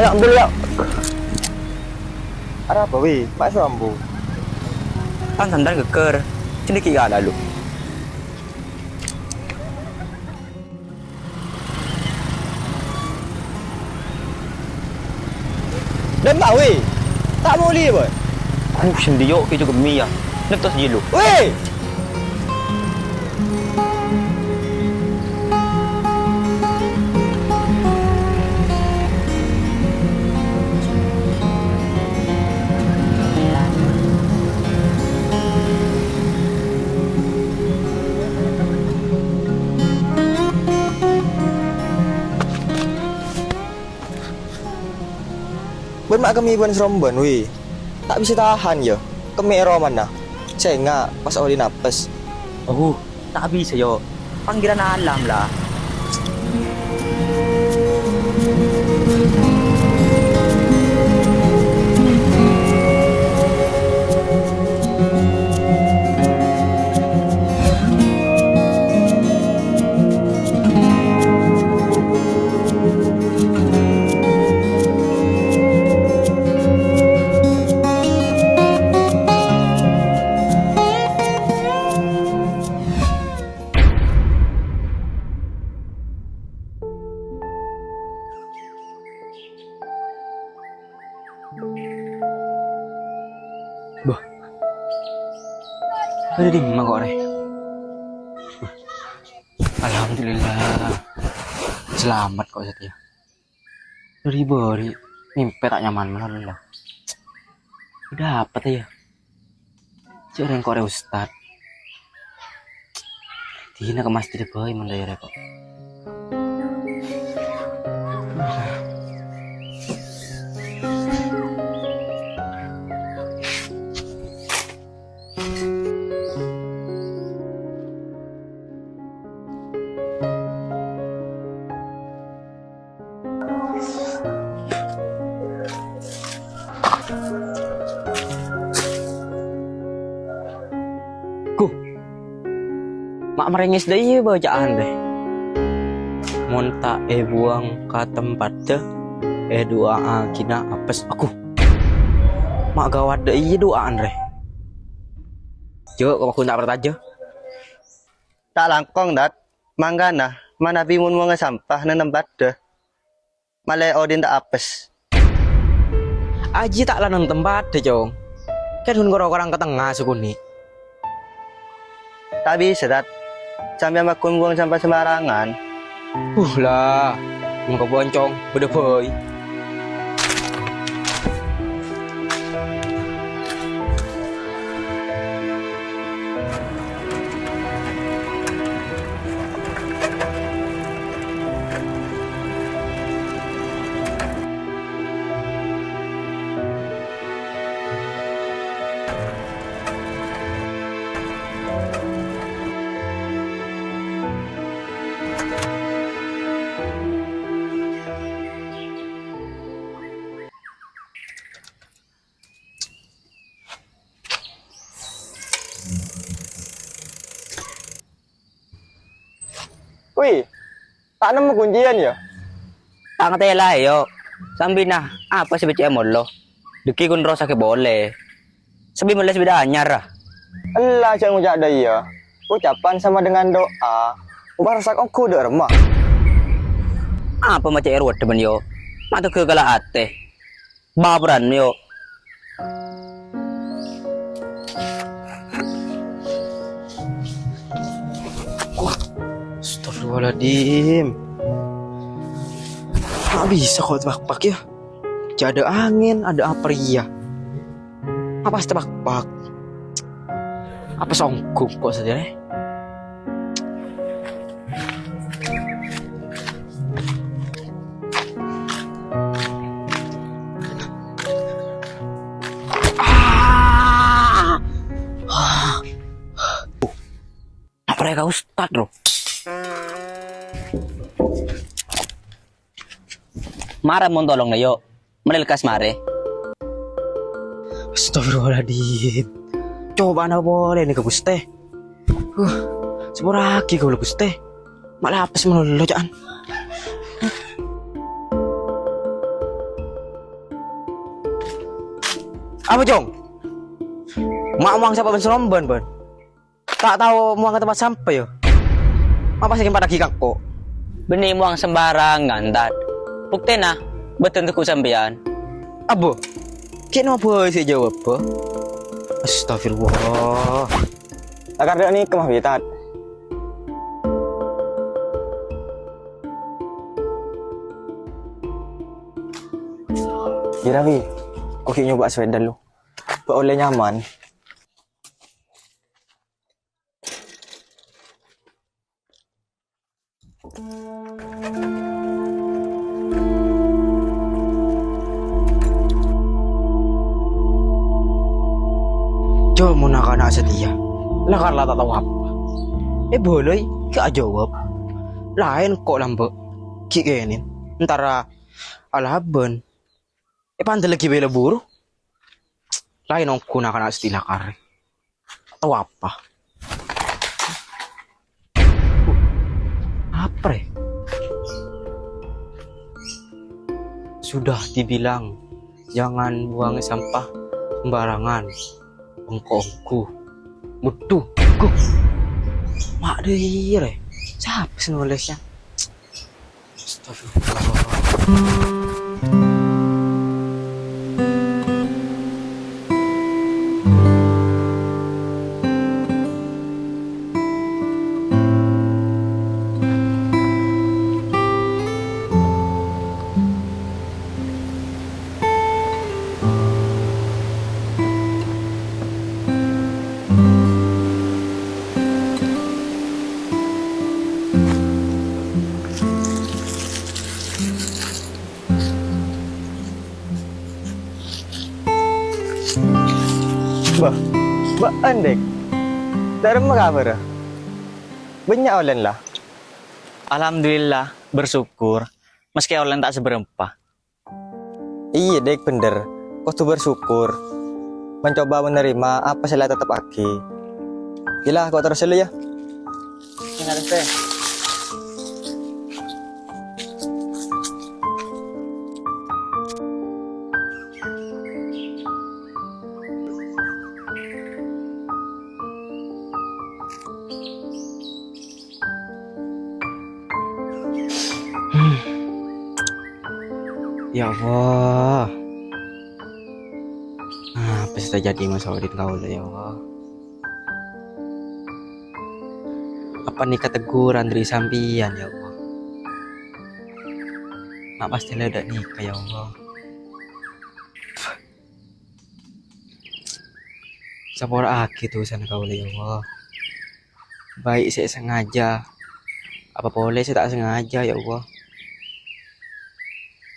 Ayo ambil ya. Ada apa weh? Pak Sambu. Kan sandan keker. Sini kia lalu. Dan Pak weh. Tak boleh boy. Ku sendiri ke juga mi ya. Nak tos je lu. Weh. Ben mak kami ben seromban weh. Tak bisa tahan ya. Kemi ero mana? Saya enggak pas oli napas. Oh, tak bisa yo. Panggilan alam lah. Bah. Ada di mana kok, Re? Alhamdulillah. Selamat kok Setia. Dari beri mimpi tak nyaman mana lah. Udah apa tuh ya? Jangan kok Ustad. Dina ke masjid boy mandaya kok. Mak merengis deh bacaan deh. Monta buang ke tempat deh. Doa kina apes aku. Mak gawat deh doaan deh. Jo kok aku tak bertaja. Tak langkong dat. Manggana mana bimun mga sampah nang tempat deh. Malay odin tak apes. Aji tak lanang tempat deh jong. Kan hun orang ke tengah sukuni. Tak bisa dat. Sampai makun buang sampah sembarangan. Lah, muka boncong, beda boy. Wih, tak nemu kuncian ya? Tak ngerti lah yo. Sambil nah, apa sih baca lo? Deki kun rosa ke boleh. Sambil meles beda anyar lah. Allah jangan ucap dah ya. Ucapan sama dengan doa. Ubah rasa aku udah remah. Apa macam erwat teman yo? Mata ke kala ate. Baperan yo. Astagfirullahaladzim. Tak bisa kok tebak-bak ya. Gak ada angin, ada aperia. Apa sih tebak-bak? Apa songkuk kok saja deh? Apa mereka ustad loh? Mara mau tolong na yo. Menilkas mare. Astagfirullahaladzim. Coba na boleh nih ke Guste. Sepura lagi kau Guste. Malah apa sih menolak jaan? Apa Jong? Mak muang siapa ben seromban ben? Tak tahu muang ke tempat sampah yo. Apa sih pada gigak kok? Benih muang sembarangan tat. Bukti nah, betul tuku sampean. Abo? Kena apa sih jawab apa? Astagfirullah. Akar dek ni kemah bitat. Kira bi, kau nyoba sepeda lu. Buat oleh nyaman. Coba mau nak setia. Lah karena tak tahu apa. Boleh, gak jawab. Lain kok lambek. Kikenin. Antara alaban. Pandai lagi bela buru. Lain orang gunakan istilah kare. Atau apa? Apa ya? Sudah dibilang jangan buang sampah sembarangan. Engkongku betul ku mak deh re siapa sih nulisnya. Astagfirullah. Ba andek. Dari mana kabar? Banyak olen lah. Alhamdulillah, bersyukur. Meski orang tak seberempah. Iya dek bener. Kau tuh bersyukur. Mencoba menerima apa saya tetap aki. Gila kau terus dulu ya. Ingat teh. Ya Allah. Apa sih terjadi masalah di kau ya Allah? Apa nih keteguran dari sampian ya Allah? Mak pasti ada nikah ya Allah. Sapora aki tuh sana kau ya Allah. Baik saya sengaja. Apa boleh saya tak sengaja ya Allah?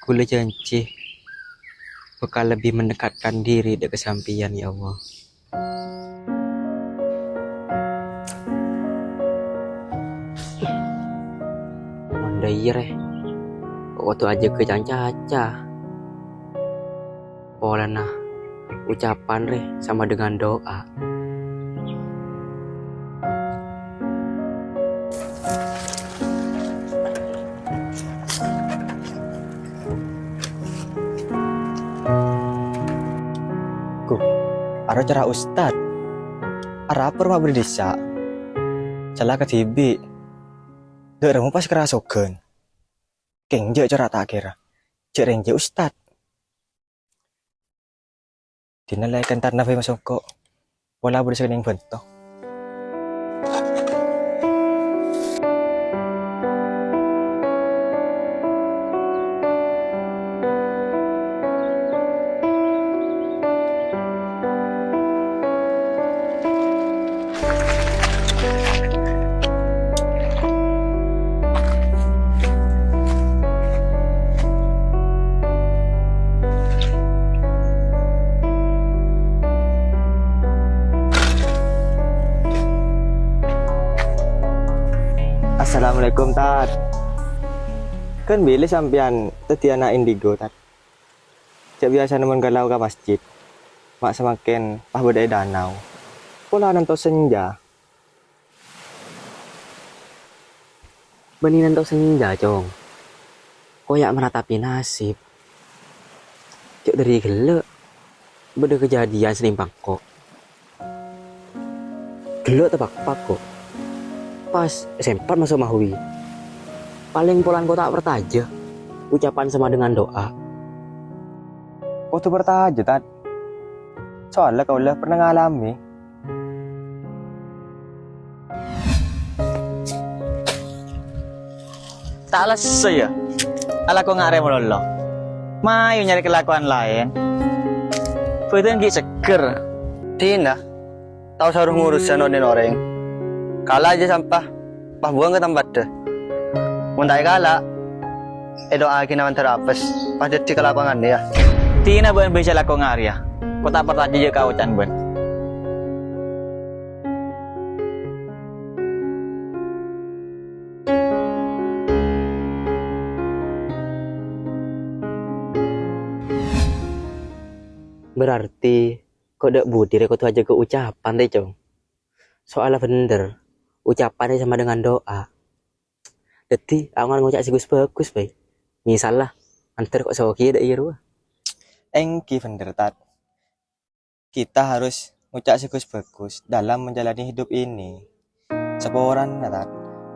Kula janji bakal lebih mendekatkan diri dari kesampian ya Allah. Mandai re, waktu aja ke caca. Pola nah ucapan re sama dengan doa. Aro cara ustad. Ara apa rumah berdesa. Salah ketibi. Deramu pas kerasokan. Kengje cara tak kira. Cek rengje ustad. Dinalaikan tanah fay masoko. Wala berdesa kening bentok. Assalamualaikum Tat. Kan bilih sampean tadi anak indigo Tat. Cak biasa nemen galau ke masjid. Mak semakin pah bedai danau. Pola nonton senja. Benih nonton senja cong. Koyak meratapi nasib. Cok dari gele. beda kejadian senimpang kok. Gelok tebak pak kok. Pas SMP masuk Mahwi. Paling polan kau tak bertaja. Ucapan sama dengan doa. Kau tuh bertaja tat. Soalnya kau lah pernah ngalami. Tak alas saya. Ala ko nga rin mo lolo. Mayo nyari kelakuan lain. Pwede ngi seger. Tina, tahu harus ngurus sanonin orang. Kala aja sampah, pah buang ke tempat deh. Muntai kala, edo akin naman terapes, pas jadi kelapangan dia. Tina bukan bisa lako nga rin. Ko tak pertaja je kau can bun. Berarti kok dak budi kau tuh aja ke ucapan deh cong. Soalnya bener, ucapannya sama dengan doa. Jadi aku ngucap sih bagus baik. Misal lah, antar kok sawoki dak iya ruah. Engki bener tat. Kita harus ngucap bagus dalam menjalani hidup ini. Seporan tat,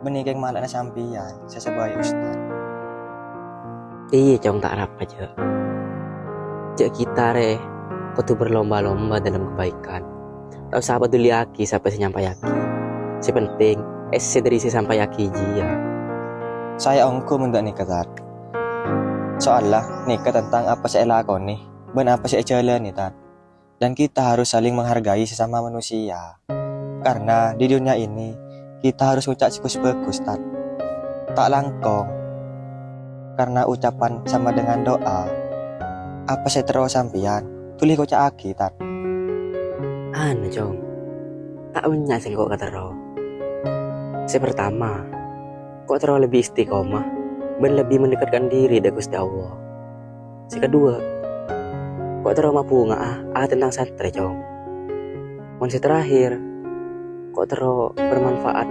menikeng malaknya sampian, sesebagai ustad. Iya cong tak apa aja. Cek kita re, kau tuh berlomba-lomba dalam kebaikan. Tak usah peduli aki siapa si nyampai aki. Si penting, dari si sampai aki jia. Saya ongko mendak nikah tat. Soalnya nikah tentang apa saya lakukan nih, ben apa saya jalan nih tat. Dan kita harus saling menghargai sesama manusia. Karena di dunia ini kita harus ucap bagus tat. Tak langkong. Karena ucapan sama dengan doa. Apa saya terus sampian? Tulis kocak aki tat. Anu cong, tak banyak sih kok kata roh. Si pertama, kok terlalu lebih istiqomah, ben lebih mendekatkan diri dari Gusti Allah. Si kedua, kok terlalu mampu tentang santri cong. Dan si terakhir, kok terlalu bermanfaat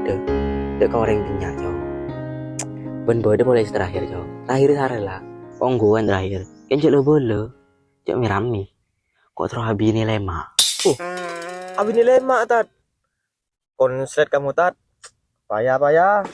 dek kau orang punya cong. Ben bodoh boleh terakhir cong. Terakhir sarela, ongguan terakhir. Kencok lo bolo, cok mirami. Kok terlalu habis ini lema. Abi nilai mak tat. Konslet kamu tat. Payah.